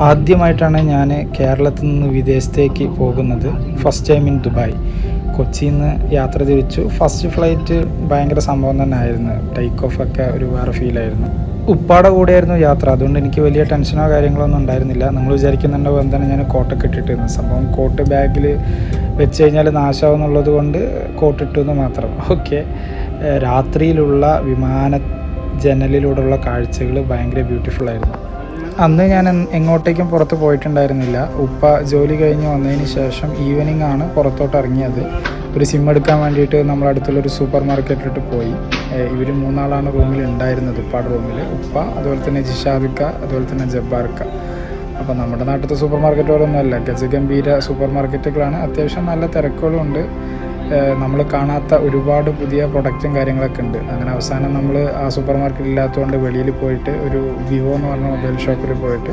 ആദ്യമായിട്ടാണ് ഞാൻ കേരളത്തിൽ നിന്ന് വിദേശത്തേക്ക് പോകുന്നത്. First time in Dubai. കൊച്ചിയിൽ നിന്ന് യാത്ര തിരിച്ചു. ഫസ്റ്റ് ഫ്ലൈറ്റ് ഭയങ്കര സംഭവം തന്നെ ആയിരുന്നു. ടേക്ക് ഓഫ് ഒക്കെ ഒരു വേറെ ഫീലായിരുന്നു. ഉപ്പാടെ കൂടെയായിരുന്നു യാത്ര, അതുകൊണ്ട് എനിക്ക് വലിയ ടെൻഷനോ കാര്യങ്ങളോ ഒന്നും ഉണ്ടായിരുന്നില്ല. നിങ്ങൾ വിചാരിക്കുന്നുണ്ടോ എന്താണ് ഞാൻ കോട്ടൊക്കെ ഇട്ടിട്ടിരുന്നത്? സംഭവം കോട്ട് ബാഗിൽ വെച്ച് കഴിഞ്ഞാൽ നാശമാവും എന്നുള്ളത് കൊണ്ട് കോട്ടിട്ടു എന്ന് മാത്രം. ഓക്കെ. രാത്രിയിലുള്ള വിമാന ജനലിലൂടെയുള്ള കാഴ്ചകൾ ഭയങ്കര ബ്യൂട്ടിഫുൾ ആയിരുന്നു. അന്ന് ഞാൻ എങ്ങോട്ടേക്കും പുറത്ത് പോയിട്ടുണ്ടായിരുന്നില്ല. ഉപ്പ ജോലി കഴിഞ്ഞ് വന്നതിന് ശേഷം ഈവനിങ് ആണ് പുറത്തോട്ട് ഇറങ്ങിയത്. ഒരു സിം എടുക്കാൻ വേണ്ടിയിട്ട് നമ്മളടുത്തുള്ളൊരു സൂപ്പർ മാർക്കറ്റിലോട്ട് പോയി. ഇവർ 3 ആളാണ് റൂമിൽ ഉണ്ടായിരുന്നത്, ഉപ്പാടെ റൂമിൽ. ഉപ്പ, അതുപോലെ തന്നെ ജിഷാദിക്ക, അതുപോലെ തന്നെ ജബ്ബാർക്ക. അപ്പോൾ നമ്മുടെ നാട്ടിലത്തെ സൂപ്പർ മാർക്കറ്റുകളൊന്നുമല്ല, ഗജഗംഭീര സൂപ്പർ മാർക്കറ്റുകളാണ്. അത്യാവശ്യം നല്ല തിരക്കുകളുണ്ട്. നമ്മൾ കാണാത്ത ഒരുപാട് പുതിയ പ്രൊഡക്റ്റും കാര്യങ്ങളൊക്കെ ഉണ്ട്. അങ്ങനെ അവസാനം നമ്മൾ ആ സൂപ്പർ മാർക്കറ്റ് ഇല്ലാത്തതുകൊണ്ട് വെളിയിൽ പോയിട്ട് ഒരു വിവോ എന്ന് പറഞ്ഞ മൊബൈൽ ഷോപ്പിൽ പോയിട്ട്